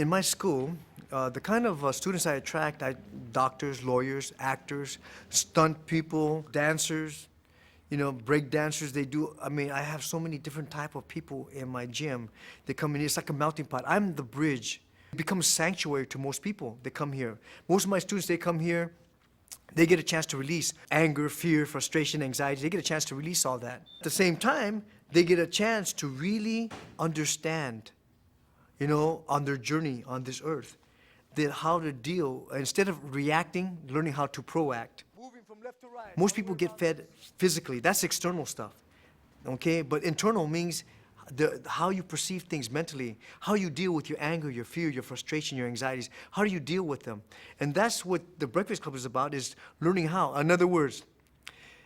in my school, the kind of students I attract, doctors, lawyers, actors, stunt people, dancers, break dancers, I have so many different type of people in my gym. They come in, it's like a melting pot. I'm the bridge. It becomes sanctuary to most people that come here. Most of my students, they come here, they get a chance to release anger, fear, frustration, anxiety. They get a chance to release all that. At the same time, they get a chance to really understand, on their journey on this earth, that how to deal, instead of reacting, learning how to proact. Most people get fed physically. That's external stuff, okay? But internal means how you perceive things mentally, how you deal with your anger, your fear, your frustration, your anxieties. How do you deal with them? And that's what the Breakfast Club is about, is learning how. In other words,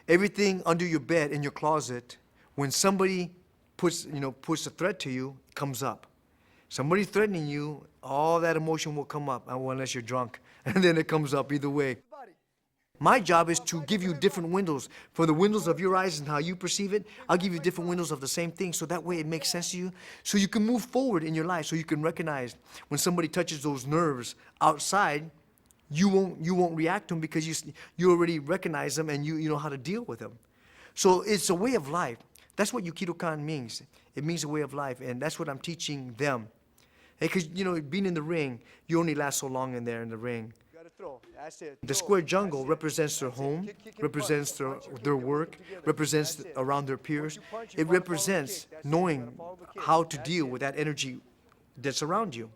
everything under your bed, in your closet, when somebody puts a threat to you, it comes up. Somebody threatening you, all that emotion will come up, unless you're drunk, and then it comes up either way. My job is to give you different windows. For the windows of your eyes and how you perceive it, I'll give you different windows of the same thing, so that way it makes sense to you, so you can move forward in your life, so you can recognize when somebody touches those nerves outside, you won't react to them because you already recognize them and you know how to deal with them. So it's a way of life. That's what Yukido-kan means. It means a way of life, and that's what I'm teaching them. Because, being in the ring, you only last so long in there in the ring. The square jungle represents their home, represents their work, represents around their peers. It represents knowing how to deal with that energy that's around you.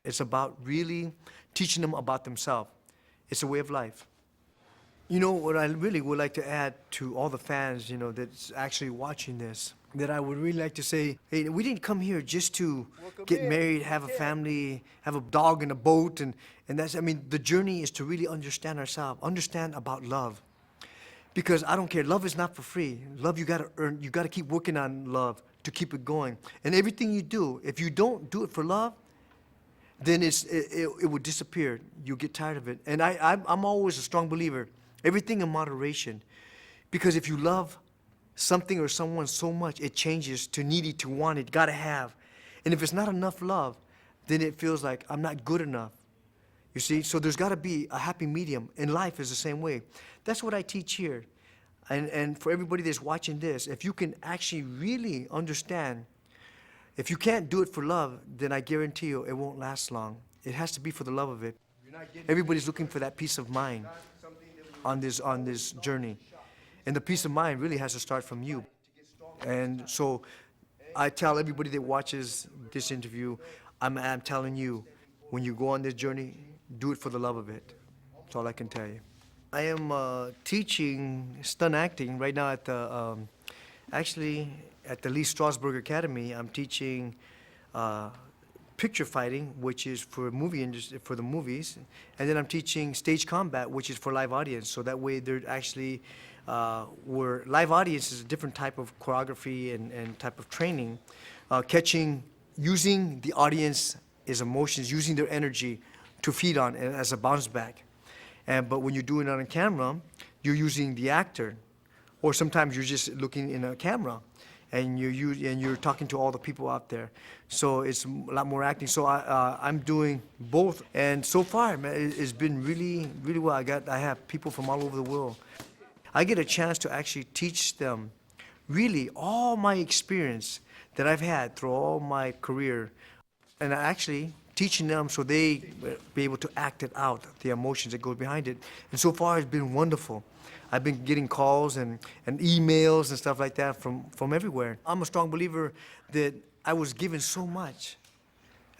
It's about really teaching them about themselves. It's a way of life. What I really would like to add to all the fans, that's actually watching this, that I would really like to say, hey, we didn't come here just to get married, have a family, have a dog in a boat, and that's, the journey is to really understand ourselves, understand about love. Because I don't care, love is not for free. Love, you gotta earn, you gotta keep working on love to keep it going. And everything you do, if you don't do it for love, then it will disappear. You'll get tired of it. And I'm always a strong believer, everything in moderation. Because if you love something or someone so much, it changes to needy, to wanted, gotta have. And if it's not enough love, then it feels like I'm not good enough. You see, so there's gotta be a happy medium, and life is the same way. That's what I teach here. And for everybody that's watching this, if you can actually really understand, if you can't do it for love, then I guarantee you it won't last long. It has to be for the love of it. Everybody's looking for that peace of mind on this journey. And the peace of mind really has to start from you. And so I tell everybody that watches this interview, I'm telling you, when you go on this journey, do it for the love of it. That's all I can tell you. I am teaching stunt acting right now at the, actually at the Lee Strasberg Academy. I'm teaching picture fighting, which is for for the movies, and then I'm teaching stage combat, which is for live audience. So that way, they're actually where live audience is a different type of choreography and type of training, using the audience's emotions, using their energy to feed on as a bounce back. But when you're doing it on camera, you're using the actor, or sometimes you're just looking in a camera. And you're talking to all the people out there, so it's a lot more acting. So I'm doing both, and so far, man, it's been really, really well. I have people from all over the world. I get a chance to actually teach them, really, all my experience that I've had through all my career, and I actually teaching them so they be able to act it out, the emotions that go behind it. And so far, it's been wonderful. I've been getting calls and emails and stuff like that from everywhere. I'm a strong believer that I was given so much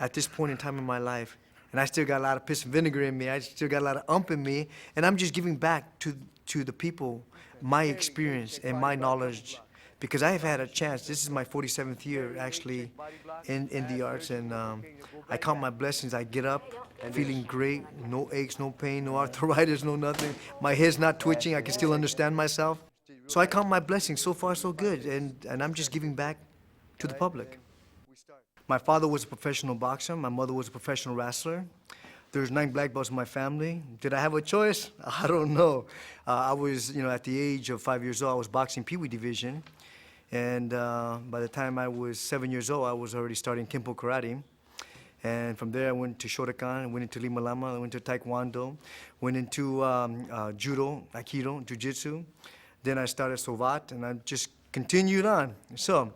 at this point in time in my life, and I still got a lot of piss and vinegar in me. I still got a lot of in me, and I'm just giving back to the people my experience and my knowledge, because I have had a chance. This is my 47th year actually in the arts, and I count my blessings. I get up feeling great, no aches, no pain, no arthritis, no nothing. My head's not twitching, I can still understand myself. So I count my blessings. So far, so good, and I'm just giving back to the public. My father was a professional boxer. My mother was a professional wrestler. There's 9 black belts in my family. Did I have a choice? I don't know. I was, at the age of 5 years old, I was boxing Pee Wee division. And by the time I was 7 years old, I was already starting Kempo karate. And from there, I went to Shotokan, went into Lima Lama, I went to Taekwondo, went into Judo, Aikido, Jiu-Jitsu. Then I started Sovat, and I just continued on. So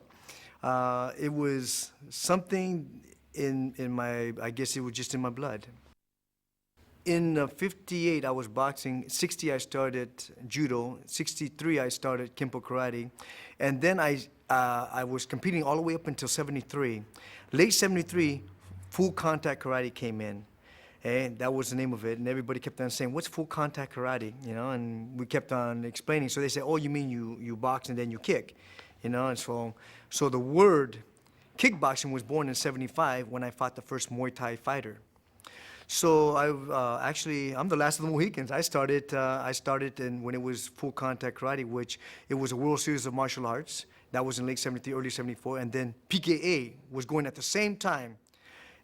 it was something in my, I guess it was just in my blood. In 58, I was boxing. 60, I started judo. 63, I started Kempo karate. And then I was competing all the way up until 73. Late 73, full contact karate came in. And that was the name of it. And everybody kept on saying, what's full contact karate? You know, and we kept on explaining. So they said, oh, you mean you box and then you kick? You know, and so the word kickboxing was born in 75 when I fought the first Muay Thai fighter. So I'm the last of the Mohicans. I started when it was full contact karate, which it was a World Series of Martial Arts. That was in late 73, early 74. And then PKA was going at the same time.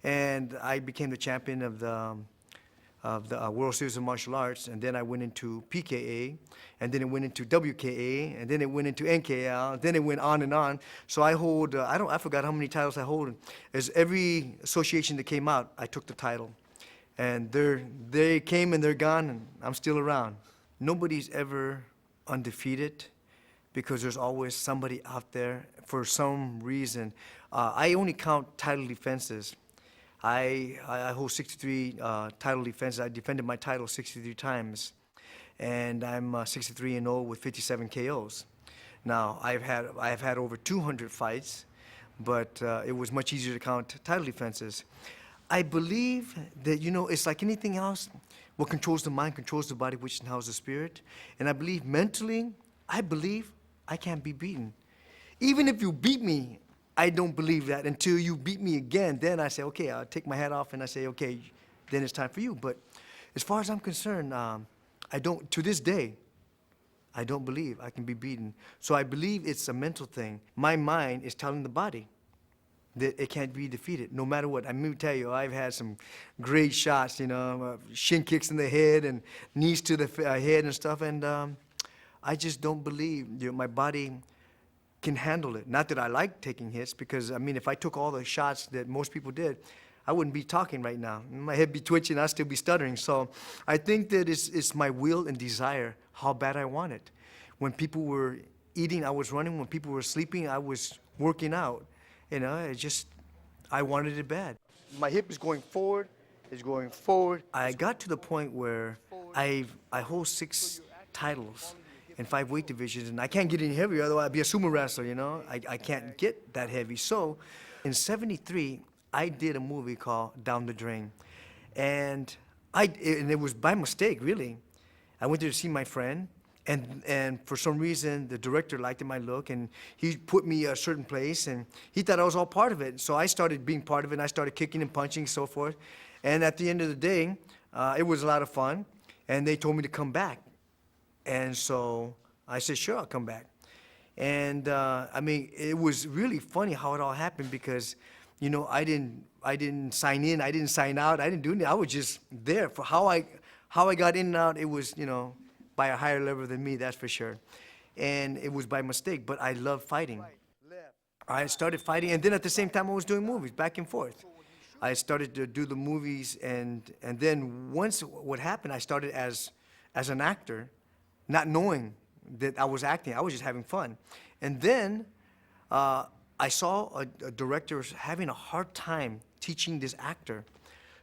And I became the champion of the World Series of Martial Arts. And then I went into PKA. And then it went into WKA. And then it went into NKL. Then it went on and on. So I hold, I forgot how many titles I hold. As every association that came out, I took the title. And they came and they're gone, and I'm still around. Nobody's ever undefeated because there's always somebody out there for some reason. I only count title defenses. I hold 63 title defenses. I defended my title 63 times, and I'm 63-0 with 57 KOs. Now I've had over 200 fights, but it was much easier to count title defenses. I believe that, you know, it's like anything else. What controls the mind controls the body, which houses the spirit. And I believe mentally, I can't be beaten. Even if you beat me, I don't believe that until you beat me again. Then I say, okay, I'll take my hat off and I say, okay, then it's time for you. But as far as I'm concerned, to this day, I don't believe I can be beaten. So I believe it's a mental thing. My mind is telling the body that it can't be defeated, no matter what. I mean, tell you, I've had some great shots, you know, shin kicks in the head and knees to the head and stuff, and I just don't believe, you know, my body can handle it. Not that I like taking hits, because, I mean, if I took all the shots that most people did, I wouldn't be talking right now. My head be twitching, I'd still be stuttering. So I think that it's my will and desire, how bad I want it. When people were eating, I was running. When people were sleeping, I was working out. You know, I wanted it bad. My hip is going forward, it's going forward. I got to the point where I hold 6 titles in 5 weight divisions, and I can't get any heavier, otherwise I'd be a sumo wrestler, you know? I can't get that heavy. So in 73, I did a movie called Down the Drain. And it was by mistake, really. I went there to see my friend, and for some reason, the director liked my look, and he put me a certain place, and he thought I was all part of it. So I started being part of it, and I started kicking and punching and so forth. And at the end of the day, it was a lot of fun, and they told me to come back. And so I said, sure, I'll come back. And I mean, it was really funny how it all happened, because, you know, I didn't sign in, I didn't sign out, I didn't do anything. I was just there. For how I got in and out, it was, you know, by a higher level than me, that's for sure. And it was by mistake, but I love fighting. I started fighting, and then at the same time I was doing movies, back and forth. I started to do the movies, and then once what happened, I started as an actor, not knowing that I was acting. I was just having fun. And then I saw a director having a hard time teaching this actor.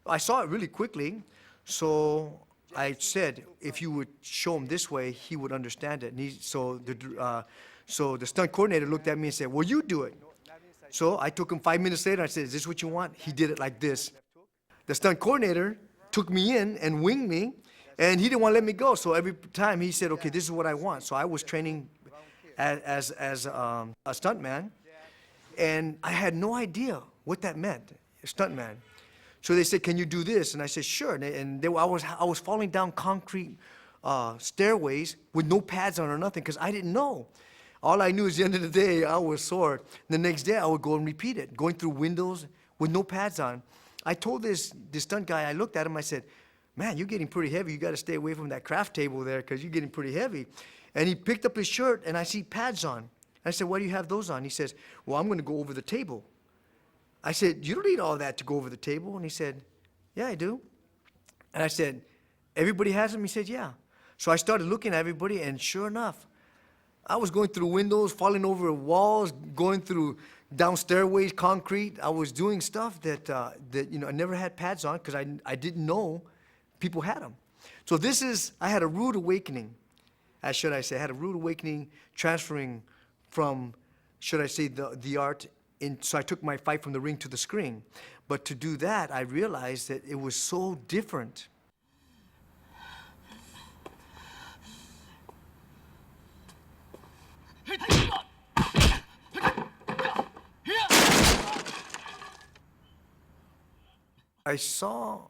I saw it really quickly, so I said, if you would show him this way, he would understand it. And so the stunt coordinator looked at me and said, well, you do it. So I took him 5 minutes later. I said, is this what you want? He did it like this. The stunt coordinator took me in and winged me, and he didn't want to let me go. So every time he said, okay, this is what I want. So I was training as a stuntman, and I had no idea what that meant, a stuntman. So they said, can you do this? And I said, sure. And I was falling down concrete stairways with no pads on or nothing, because I didn't know. All I knew is, at the end of the day, I was sore. The next day, I would go and repeat it, going through windows with no pads on. I told this stunt guy, I looked at him, I said, man, you're getting pretty heavy. You got to stay away from that craft table there, because you're getting pretty heavy. And he picked up his shirt, and I see pads on. I said, why do you have those on? He says, well, I'm going to go over the table. I said, you don't need all that to go over the table. And he said, yeah, I do. And I said, everybody has them? He said, yeah. So I started looking at everybody, and sure enough, I was going through windows, falling over walls, going through down stairways, concrete. I was doing stuff that I never had pads on because I didn't know people had them. So I had a rude awakening, should I say. I had a rude awakening transferring from, should I say, the art. So I took my fight from the ring to the screen. But to do that, I realized that it was so different. I saw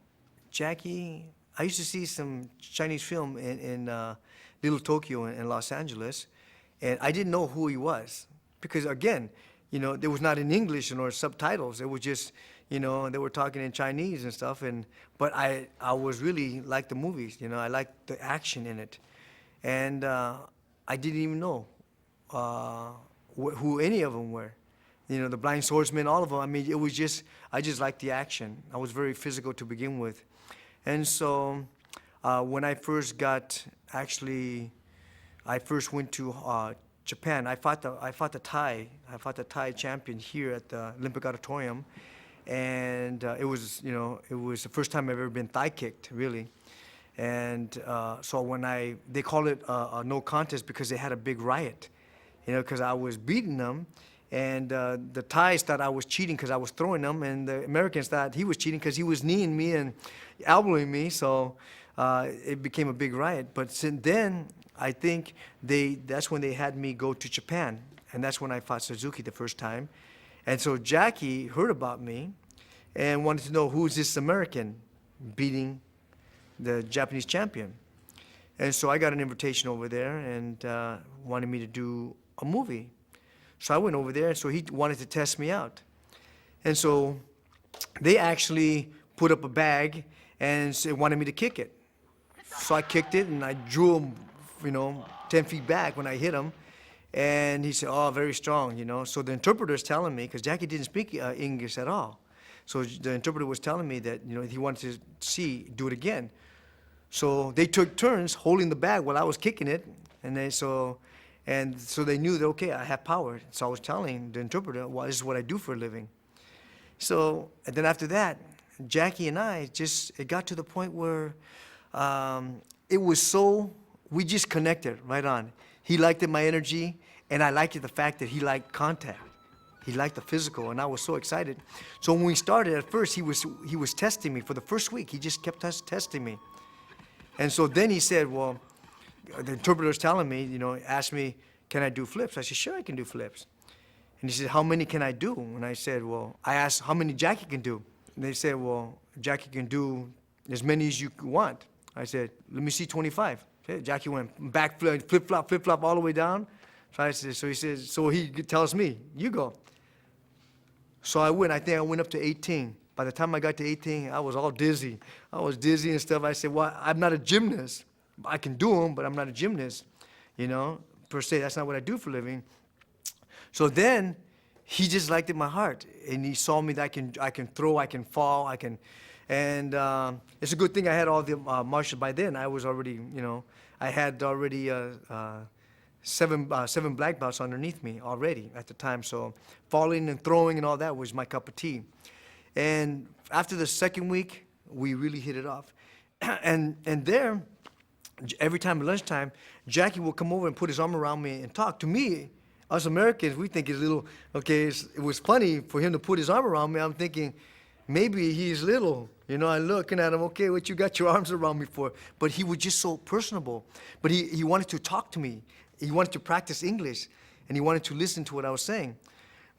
Jackie. I used to see some Chinese film in Little Tokyo in Los Angeles, and I didn't know who he was because, again, there was not in English or subtitles. It was just, they were talking in Chinese and stuff. But I was really like the movies. I liked the action in it, and I didn't even know who any of them were. The blind swordsman, all of them. I mean, I just liked the action. I was very physical to begin with. And so when I first went to Japan, I fought the Thai champion here at the Olympic Auditorium. And it was the first time I've ever been thigh kicked, really. And so they called it a no contest because they had a big riot, because I was beating them. And the Thais thought I was cheating because I was throwing them, and the Americans thought he was cheating because he was kneeing me and elbowing me. So it became a big riot. But since then, I think that's when they had me go to Japan, and that's when I fought Suzuki the first time. And so Jackie heard about me and wanted to know who's this American beating the Japanese champion. And so I got an invitation over there and wanted me to do a movie. So I went over there, and so he wanted to test me out. And so they actually put up a bag and wanted me to kick it. So I kicked it, and I drew him, 10 feet back when I hit him. And he said, oh, very strong, So the interpreter's telling me, because Jackie didn't speak English at all. So the interpreter was telling me that, he wanted to do it again. So they took turns holding the bag while I was kicking it. And so they knew that, okay, I have power. So I was telling the interpreter, well, this is what I do for a living. So, and then after that, Jackie and I it got to the point where we just connected right on. He liked my energy, and I liked the fact that he liked contact. He liked the physical, and I was so excited. So when we started, at first, he was testing me for the first week. He just kept testing me. And so then he said, well, the interpreter was telling me, asked me, can I do flips? I said, sure, I can do flips. And he said, how many can I do? And I said, I asked how many Jackie can do. And they said, well, Jackie can do as many as you want. I said, let me see 25. Okay, Jackie went back, flip-flop all the way down. So he says, so he tells me, you go. So I went. I think I went up to 18. By the time I got to 18, I was all dizzy. I was dizzy and stuff. I said, well, I'm not a gymnast. I can do them, but I'm not a gymnast, per se. That's not what I do for a living. So then he just liked it in my heart, and he saw me that I can throw, I can fall, and it's a good thing I had all the martial. By then, I was already, I had already 7 black belts underneath me already at the time. So falling and throwing and all that was my cup of tea. And after the second week, we really hit it off, and there. Every time at lunchtime, Jackie will come over and put his arm around me and talk. To me, us Americans, we think it's little, okay, it was funny for him to put his arm around me. I'm thinking, maybe he's little. I'm looking at him, okay, what you got your arms around me for? But he was just so personable. But he wanted to talk to me. He wanted to practice English, and he wanted to listen to what I was saying.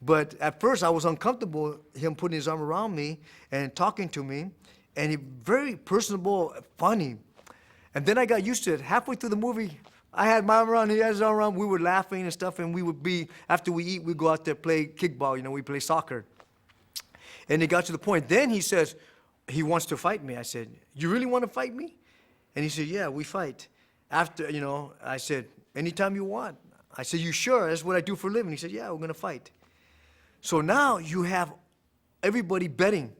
But at first, I was uncomfortable, him putting his arm around me and talking to me, and he very personable, funny. And then I got used to it. Halfway through the movie, I had my arm around, he had his arm around. We were laughing and stuff, and we would be, after we eat, we'd go out there play kickball. We play soccer. And it got to the point. Then he says, he wants to fight me. I said, you really want to fight me? And he said, yeah, we fight. After, I said, anytime you want. I said, you sure? That's what I do for a living. He said, yeah, we're going to fight. So now you have everybody betting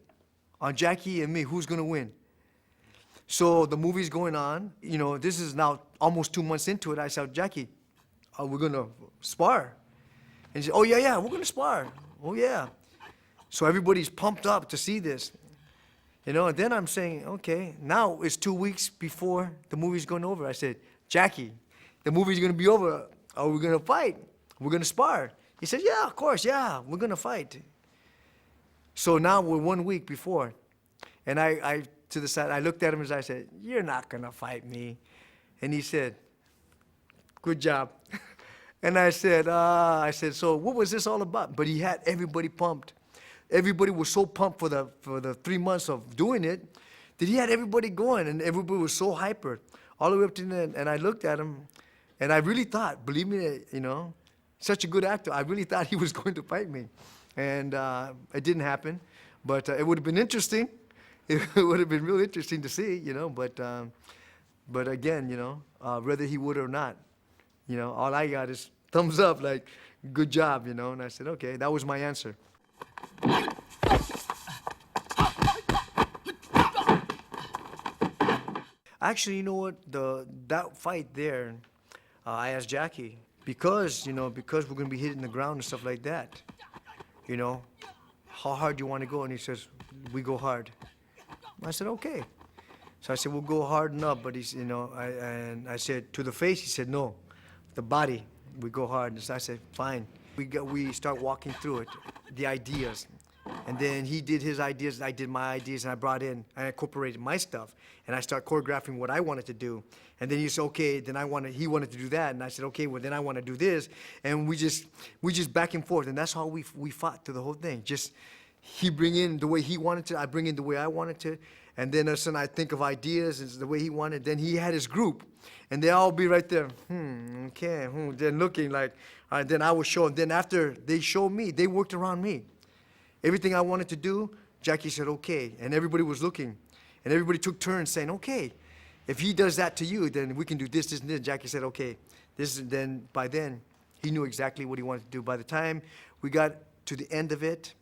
on Jackie and me who's gonna win. So the movie's going on. You know, this is now almost 2 months into it. I said, Jackie, we're gonna spar. And he said, oh yeah, yeah, we're gonna spar. Oh yeah. So everybody's pumped up to see this. You know, and then I'm saying, okay, now it's 2 weeks before the movie's going over. I said, Jackie, the movie's gonna be over. Are we gonna fight? We're gonna spar. He said, yeah, of course, yeah, we're gonna fight. So now we're 1 week before. And I to the side, I looked at him and I said, you're not gonna fight me. And he said, good job. And I said, so what was this all about? But he had everybody pumped. Everybody was so pumped for the 3 months of doing it that he had everybody going, and everybody was so hyper. All the way up to the end, and I looked at him, and I really thought, believe me, you know, such a good actor, I really thought he was going to fight me. And it didn't happen, but it would have been interesting. It would have been real interesting to see, you know, but again, you know, whether he would or not, you know, all I got is thumbs up, like, good job, you know, and I said, okay, that was my answer. Actually, you know what, that fight there, I asked Jackie, because we're going to be hitting the ground and stuff like that, you know, how hard do you want to go? And he says, we go hard. I said, okay. So I said, we'll go hard enough, but he's, you know, and I said, to the face, he said, no, the body, we go hard. And so I said, fine. We start walking through it, the ideas. And then he did his ideas, I did my ideas, and I incorporated my stuff. And I start choreographing what I wanted to do. And then he said, okay, then he wanted to do that. And I said, okay, well, then I want to do this. And we just back and forth. And that's how we fought through the whole thing. Just, he bring in the way he wanted to, I bring in the way I wanted to. And then all of a sudden I think of ideas and the way he wanted. Then he had his group. And they all be right there, okay, then looking like, all right, then I would show them. Then after they showed me, they worked around me. Everything I wanted to do, Jackie said, okay. And everybody was looking. And everybody took turns saying, okay, if he does that to you, then we can do this, this, and this. Jackie said, okay. Then by then, he knew exactly what he wanted to do. By the time we got to the end of it,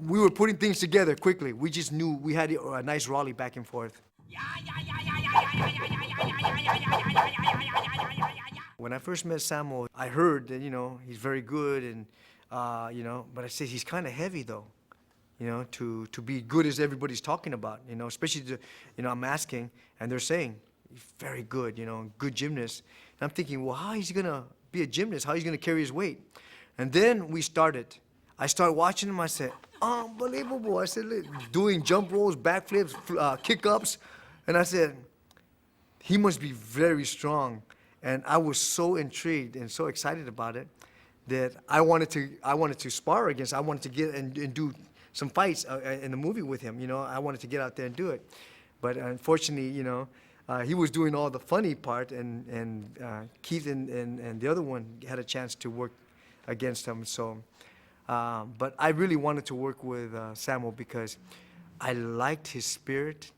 we were putting things together quickly. We just knew we had a nice rally back and forth. When I first met Samuel, I heard that, you know, he's very good and, you know, but I said he's kind of heavy though, you know, to be good as everybody's talking about, you know, especially, you know, I'm asking and they're saying he's very good, you know, good gymnast. And I'm thinking, well, how is he going to be a gymnast? How is he going to carry his weight? And then we started. I started watching him. I said, unbelievable. I said, doing jump rolls, backflips, kick-ups. And I said, he must be very strong. And I was so intrigued and so excited about it that I wanted to spar against. I wanted to get and do some fights in the movie with him. You know, I wanted to get out there and do it. But unfortunately, you know, he was doing all the funny part, and Keith and the other one had a chance to work against him. So, but I really wanted to work with Samuel because I liked his spirit,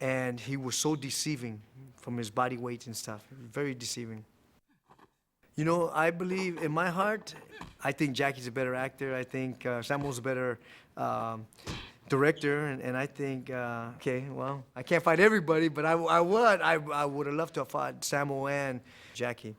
and he was so deceiving from his body weight and stuff. Very deceiving. You know, I believe in my heart, I think Jackie's a better actor. I think Samuel's a better director, and I think, okay, well, I can't fight everybody, but I would have loved to have fought Samuel and Jackie.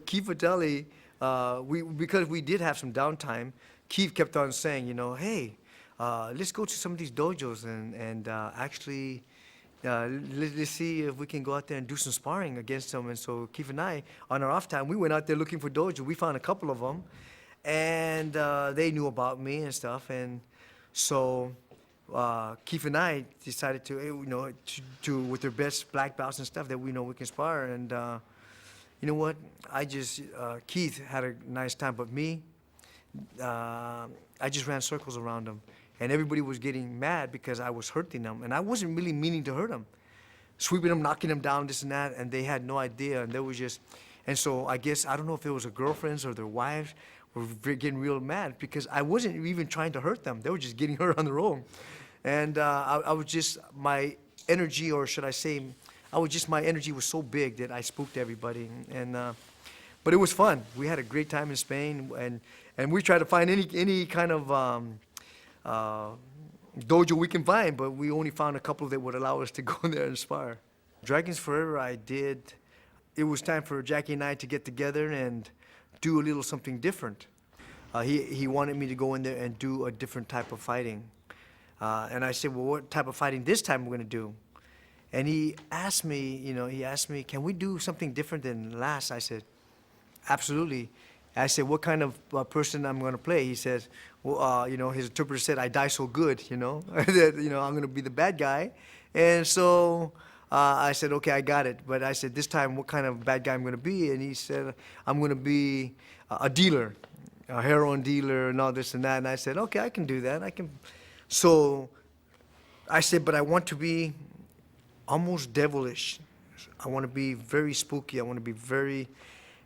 Keith Vitale, because we did have some downtime, Keith kept on saying, you know, hey, let's go to some of these dojos and actually let's see if we can go out there and do some sparring against them. And so Keith and I, on our off time, we went out there looking for dojos. We found a couple of them, and they knew about me and stuff. And so Keith and I decided to, you know, to with their best black belts and stuff that we know we can spar. And you know what? Keith had a nice time, but me, I just ran circles around him. And everybody was getting mad because I was hurting them. And I wasn't really meaning to hurt them. Sweeping them, knocking them down, this and that, and they had no idea. And they was just, And so I guess, I don't know if it was their girlfriends or their wives were getting real mad because I wasn't even trying to hurt them. They were just getting hurt on their own. And I was just, my energy, or should I say, my energy was so big that I spooked everybody. But it was fun. We had a great time in Spain, and we tried to find any kind of dojo we can find, but we only found a couple that would allow us to go there and spar. Dragons Forever, it was time for Jackie and I to get together and do a little something different. He wanted me to go in there and do a different type of fighting. And I said, well, what type of fighting this time we're going to do? And he asked me, can we do something different than last? I said, absolutely. I said, what kind of person I'm going to play? He says, well, his interpreter said, I die so good, that, I'm going to be the bad guy. And so I said, okay, I got it. But I said, this time, what kind of bad guy I'm going to be? And he said, I'm going to be a dealer, a heroin dealer and all this and that. And I said, okay, I can do that. So I said, but I want to be almost devilish. I want to be very spooky. I want to be very...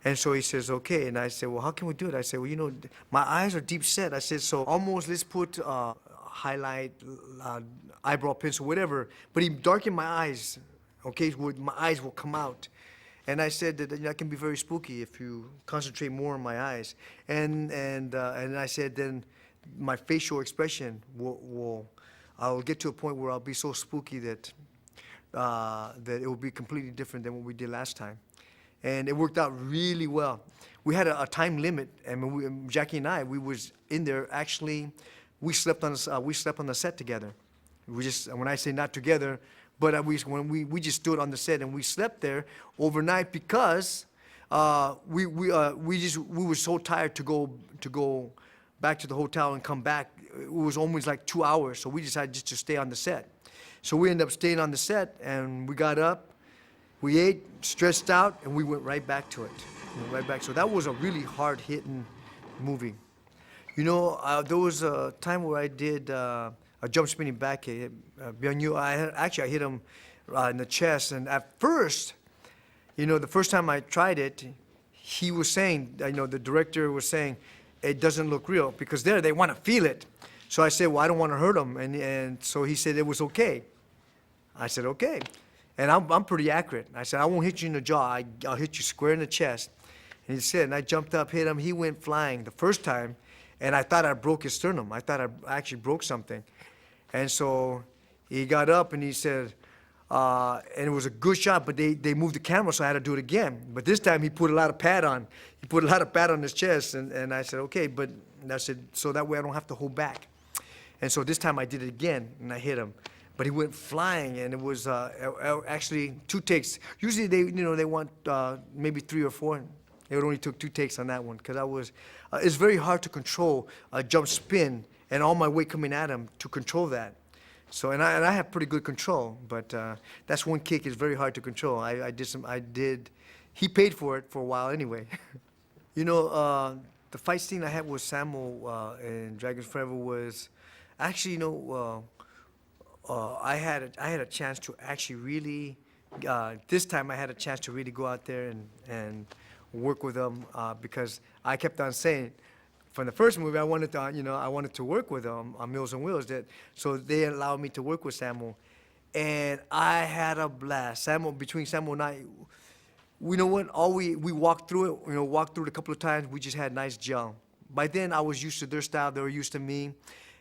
And so he says, okay. And I said, well, how can we do it? I said, well, my eyes are deep set. I said, so almost let's put highlight, eyebrow pencil, whatever. But he darkened my eyes, okay, where my eyes will come out. And I said that I can be very spooky if you concentrate more on my eyes. And I said, then my facial expression I'll get to a point where I'll be so spooky that it will be completely different than what we did last time. And it worked out really well. We had a time limit, and Jackie and I, we was in there. Actually, we slept on the set together. When I say not together, but we just stood on the set and we slept there overnight because we were so tired to go back to the hotel and come back. It was almost like 2 hours, so we decided just to stay on the set. So we ended up staying on the set, and we got up. We ate, stretched out, and we went right back to it. So that was a really hard-hitting movie. There was a time where I did a jump spinning back kick. I hit him in the chest, and at first, the first time I tried it, he was saying, the director was saying, it doesn't look real, because they want to feel it. So I said, well, I don't want to hurt him, and so he said it was okay. I said, okay. And I'm pretty accurate. I said, I won't hit you in the jaw. I'll hit you square in the chest. And he said, and I jumped up, hit him. He went flying the first time, and I thought I broke his sternum. I thought I actually broke something. And so he got up, and he said, and it was a good shot, but they moved the camera, so I had to do it again. But this time, he put a lot of pad on. He put a lot of pad on his chest, and I said, okay, but I said, so that way I don't have to hold back. And so this time, I did it again, and I hit him. But he went flying, and it was actually 2 takes. Usually they want maybe 3 or 4. It only took 2 takes on that one because it's very hard to control a jump spin and all my weight coming at him to control that. So and I have pretty good control, but that's one kick is very hard to control. He paid for it for a while anyway. The fight scene I had with Samuel in Dragons Forever was actually I had a chance to actually really, this time I had a chance to really go out there and work with them because I kept on saying, from the first movie I wanted to work with them on Meals on Wheels. So they allowed me to work with Samuel, and I had a blast. Between Samuel and I, we walked through it. Walked through it a couple of times. We just had nice gel. By then I was used to their style. They were used to me.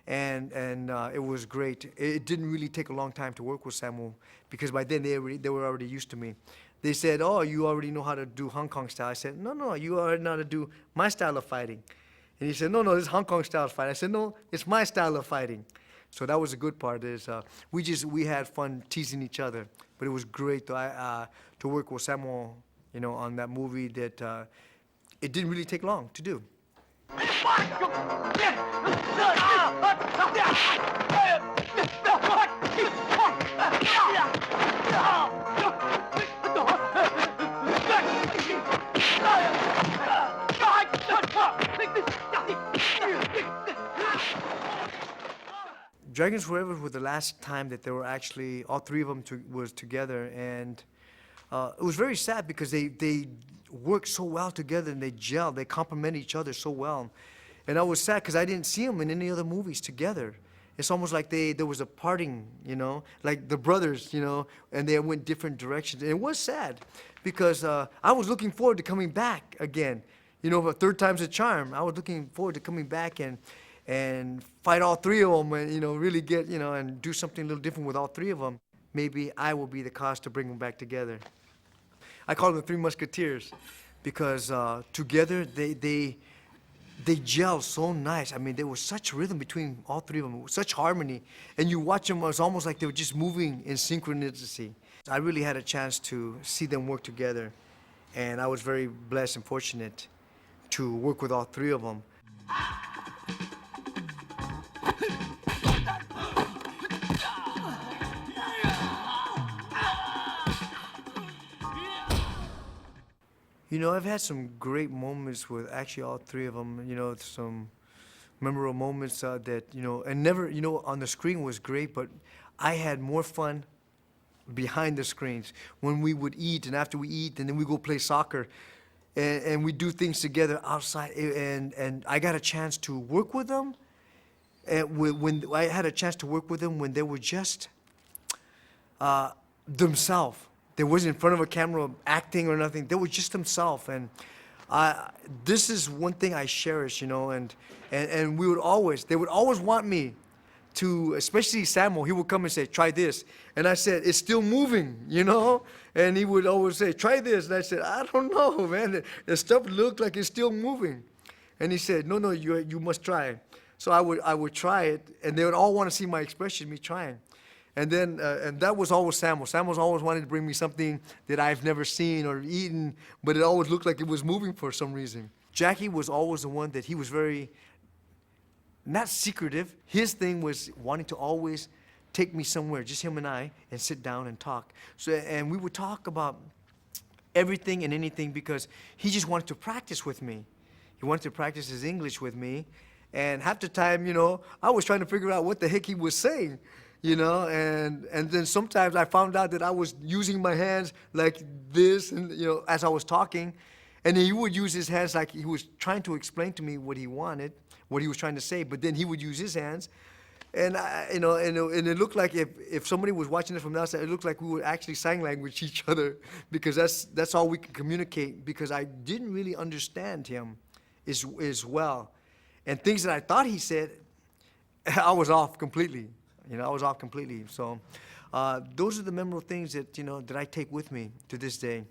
And it was great. It didn't really take a long time to work with Samuel because by then they were already used to me. They said, oh, you already know how to do Hong Kong style. I said, no, you already know how to do my style of fighting. And he said, no, this is Hong Kong style of fighting. I said, no, it's my style of fighting. So that was a good part is we had fun teasing each other. But it was great to work with Samuel, on that movie that it didn't really take long to do. Dragons Forever was the last time that they were actually, all 3 of them was together, and it was very sad because they worked so well together and they gelled. They complement each other so well. And I was sad because I didn't see them in any other movies together. It's almost like there was a parting, like the brothers, and they went different directions. And it was sad because I was looking forward to coming back again. For third time's a charm. I was looking forward to coming back and fight all three of them and, really get, and do something a little different with all three of them. Maybe I will be the cause to bring them back together. I call them the Three Musketeers because together they gel so nice. I mean, there was such rhythm between all three of them, such harmony. And you watch them, it was almost like they were just moving in synchronicity. I really had a chance to see them work together. And I was very blessed and fortunate to work with all three of them. I've had some great moments with actually all three of them, some memorable moments that, and never, on the screen was great, but I had more fun behind the screens when we would eat, and after we eat, and then we go play soccer, and we do things together outside, and I got a chance to work with them, and when I had a chance to work with them when they were just themselves. They wasn't in front of a camera acting or nothing. They were just themselves, and this is one thing I cherish, and they would always want me to, especially Samuel, he would come and say, try this. And I said, it's still moving, and he would always say, try this. And I said, I don't know, man. The stuff looked like it's still moving. And he said, no, you must try. So I would try it, and they would all want to see my expression, me trying. And then, and that was always Samuel. Samuel's always wanted to bring me something that I've never seen or eaten, but it always looked like it was moving for some reason. Jackie was always the one that he was very, not secretive. His thing was wanting to always take me somewhere, just him and I, and sit down and talk. So, and we would talk about everything and anything because he just wanted to practice with me. He wanted to practice his English with me. And half the time, I was trying to figure out what the heck he was saying. And then sometimes I found out that I was using my hands like this, and as I was talking, and he would use his hands like he was trying to explain to me what he wanted, what he was trying to say, but then he would use his hands, and and it looked like if somebody was watching it from the outside, it looked like we would actually sign language each other because that's all we could communicate because I didn't really understand him as well, and things that I thought he said, I was off completely. I was off completely. So those are the memorable things that, that I take with me to this day.